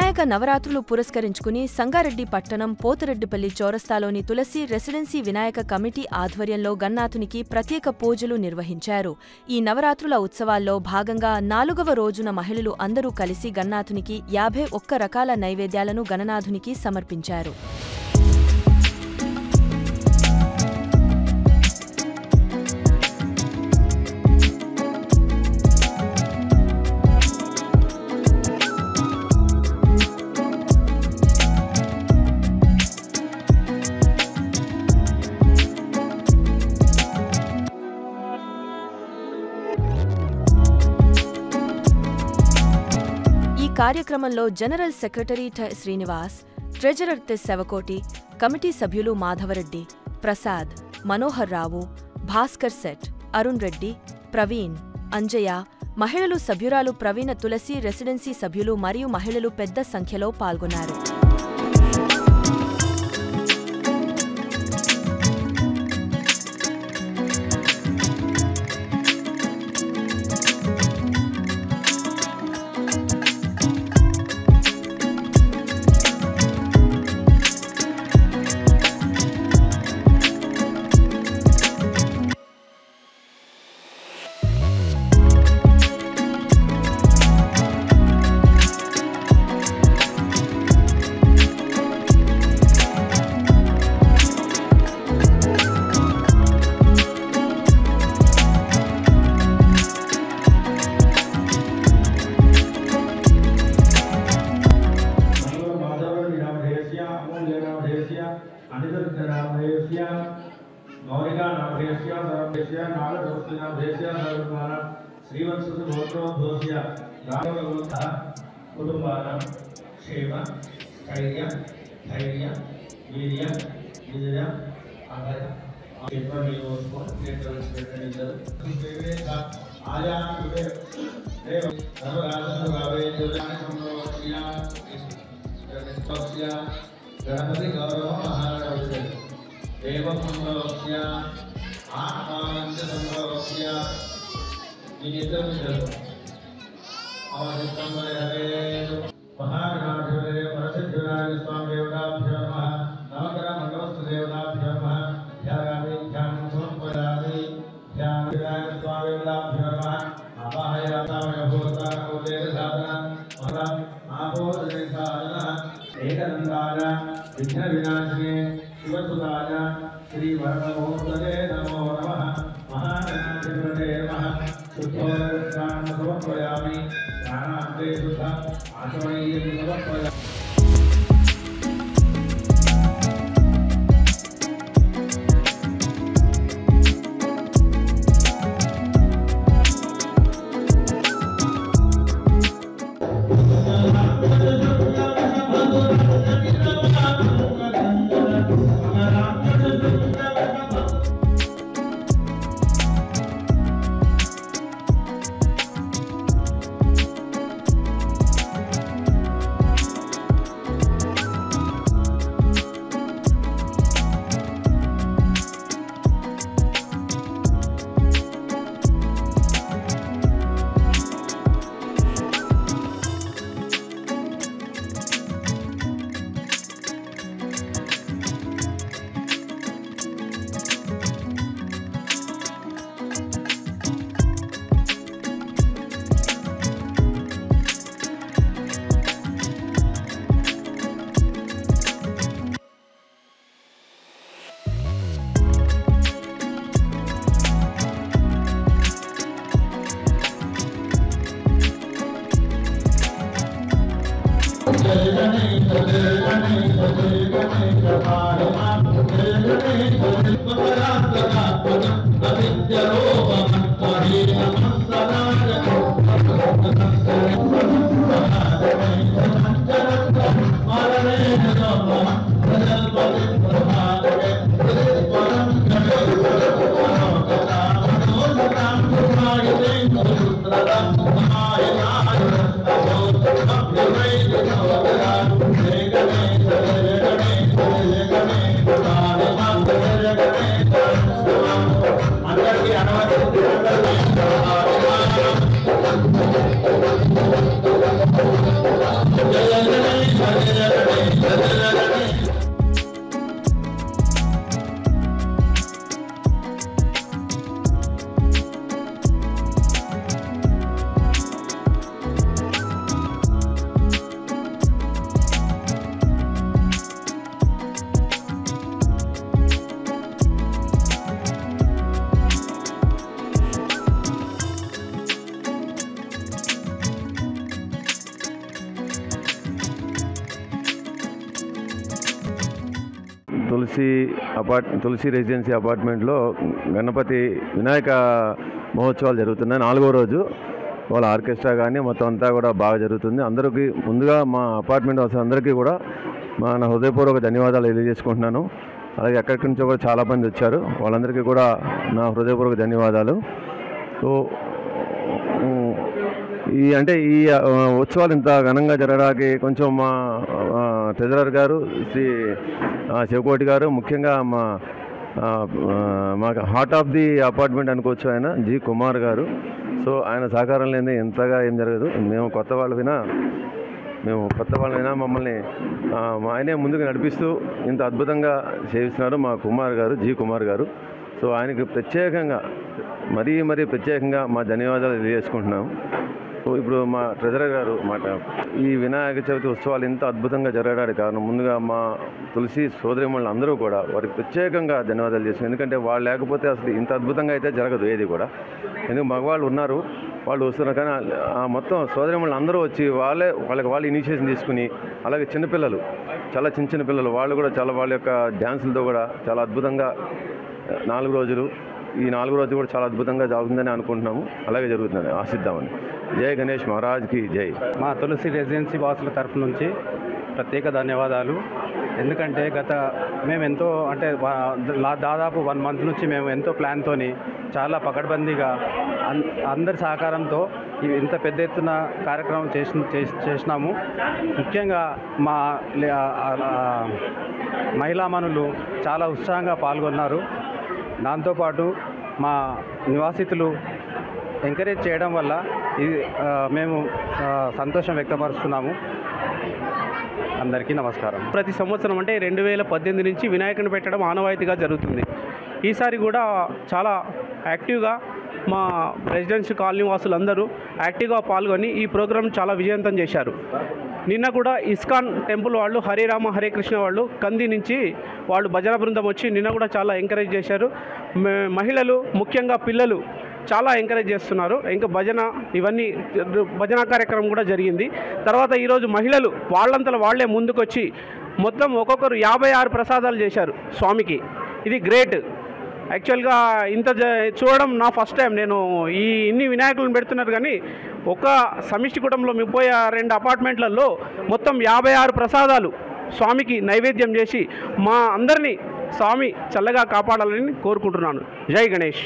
వినాయక నవరాత్రులు పురస్కరించుకుని సంగారెడ్డి పట్టణం పోతిరెడ్డిపల్లి చౌరస్తాలోని తులసి రెసిడెన్సీ వినాయక కమిటీ ఆధ్వర్యంలో గన్నాథునికి ప్రత్యేక పూజలు నిర్వహించారు. ఈ నవరాత్రుల ఉత్సవాల్లో భాగంగా 4వ రోజున మహిళలు అందరూ కలిసి గన్నాథునికి 51 రకాల నైవేద్యాలను గణనాథునికి సమర్పించారు. కార్యక్రమంలో general secretary Srinivas, treasurer Shavakoti, committee సభ్యులు మాధవరెడ్డి, ప్రసాద్, మనోహర్ రావు, భాస్కర్ సెట్, అరుణ్ రెడ్డి, ప్రవీణ్, అంజయ్య, మహిళలు సభ్యురాలు ప్రవీణ, తులసి రెసిడెన్సీ సభ్యులు మరియు మహిళలు పెద్ద సంఖ్యలో పాల్గొన్నారు. కుటుంబానం క్షేమ ధైర్య ధైర్య వీర్య విజయ అభయ గణపతి గౌరవ మహారాజు దేవ సంభవస్య ఆత్మానంద సంభవస్య నిత్యం महागणाधिपते परसिद्धिविनायक स्वामी देवताभ्यो नमः नवग्रह मंडलस्थ देवताभ्यो नमः ध्यायामि ध्यानं समर्पयामि ध्यान विनायक स्वामी देवताभ्यो नमः आवाहयामि भूतानोदेव साधना महं आपोदने साधना एकदन्ताय विघ्न विनाशिने शिवसुताय श्री वरदमूर्तये नमो नमः महागणाधिपते नमः शुद्धोदस्नानं समर्पयामि स्नानान्ते शुद्ध आचमनीयं समर्पयामि। అందరికీ తులసి రెసిడెన్సీ అపార్ట్మెంట్లో గణపతి వినాయక మహోత్సవాలు జరుగుతున్నాయి. 4వ రోజు వాళ్ళ ఆర్కెస్ట్రా కానీ మొత్తం అంతా కూడా బాగా జరుగుతుంది. అందరికీ ముందుగా మా అపార్ట్మెంట్ అందరికీ కూడా నా హృదయపూర్వక ధన్యవాదాలు తెలియజేసుకుంటున్నాను. అలాగే ఎక్కడి నుంచో కూడా చాలామంది వచ్చారు, వాళ్ళందరికీ కూడా నా హృదయపూర్వక ధన్యవాదాలు. సో ఈ ఉత్సవాలు ఇంత ఘనంగా జరగడానికి కొంచెం మా ట్రెజరర్ గారు శ్రీ శివకోటి గారు, ముఖ్యంగా మా హార్ట్ ఆఫ్ ది అపార్ట్మెంట్ అనుకోవచ్చు ఆయన జి కుమార్ గారు. సో ఆయన సహకారం లేని ఎంతగా ఏం జరగదు. మేము కొత్త వాళ్ళైనా మమ్మల్ని ఆయనే ముందుకు నడిపిస్తూ ఇంత అద్భుతంగా చేస్తున్నారు మా కుమార్ గారు, జి కుమార్ గారు. సో ఆయనకి ప్రత్యేకంగా మరీ ప్రత్యేకంగా మా ధన్యవాదాలు తెలియజేసుకుంటున్నాము. సో ఇప్పుడు మా ట్రెజరర్ గారు ఈ వినాయక చవితి ఉత్సవాలు ఇంత అద్భుతంగా జరగడానికి కారణం ముందుగా మా తులసి సోదరిమణులు అందరూ కూడా వారికి ప్రత్యేకంగా ధన్యవాదాలు చేస్తున్నాం. ఎందుకంటే వాళ్ళు లేకపోతే అసలు ఇంత అద్భుతంగా అయితే జరగదు ఏది కూడా. ఎందుకంటే మగవాళ్ళు ఉన్నారు, వాళ్ళు వస్తున్నారు, కానీ మొత్తం సోదరిమణులు అందరూ వచ్చి వాళ్ళకి ఇనిషియేషన్ తీసుకుని, అలాగే చిన్నపిల్లలు చాలా చిన్న పిల్లలు వాళ్ళు కూడా వాళ్ళ యొక్క డ్యాన్సులతో కూడా చాలా అద్భుతంగా 4 రోజులు ఈ 4 రోజులు కూడా చాలా అద్భుతంగా జరుగుతుందని అనుకుంటున్నాము. అలాగే జరుగుతుందని ఆశిద్దామని. జై గణేష్ మహారాజ్కి జై. మా తులసి రెసిడెన్సీ వాసుల తరఫు నుంచి ప్రత్యేక ధన్యవాదాలు. ఎందుకంటే మేము ఎంతో దాదాపు 1 మంత్ నుంచి మేము ఎంతో ప్లాన్తో చాలా పకడ్బందీగా అందరి సహకారంతో ఇంత పెద్ద ఎత్తున కార్యక్రమం చేసినాము. ముఖ్యంగా మా మహిళామణులు చాలా ఉత్సాహంగా పాల్గొన్నారు. దాంతోపాటు మా నివాసితులు ఎంకరేజ్ చేయడం వల్ల మేము సంతోషం వ్యక్తపరుస్తున్నాము. అందరికీ నమస్కారం. ప్రతి సంవత్సరం అంటే 2018 నుంచి వినాయకుని పెట్టడం ఆనవాయితీగా జరుగుతుంది. ఈసారి కూడా చాలా యాక్టివ్గా మా రెసిడెన్సీ కాలనీ వాసులందరూ యాక్టివ్గా పాల్గొని ఈ ప్రోగ్రాం చాలా విజయవంతం చేశారు. నిన్న కూడా ఇస్కాన్ టెంపుల్ వాళ్ళు హరే రామ హరే కృష్ణ వాళ్ళు కంది నుంచి వాళ్ళు భజన బృందం వచ్చి నిన్న కూడా చాలా ఎంకరేజ్ చేశారు. మహిళలు ముఖ్యంగా పిల్లలు చాలా ఎంకరేజ్ చేస్తున్నారు. ఇంకా భజన కార్యక్రమం కూడా జరిగింది. తర్వాత ఈరోజు మహిళలు వాళ్ళంతలో వాళ్ళే ముందుకొచ్చి మొత్తం ఒక్కొక్కరు 56 ప్రసాదాలు చేశారు స్వామికి. ఇది గ్రేట్. యాక్చువల్గా ఇంత చూడడం నా ఫస్ట్ టైం. నేను ఇన్ని వినాయకులను పెడుతున్నారు, కానీ ఒక సమిష్టి కుటుంబంలో 32 అపార్ట్మెంట్లలో మొత్తం 56 ప్రసాదాలు స్వామికి నైవేద్యం చేసి మా అందరినీ స్వామి చల్లగా కాపాడాలని కోరుకుంటున్నాను. జై గణేష్.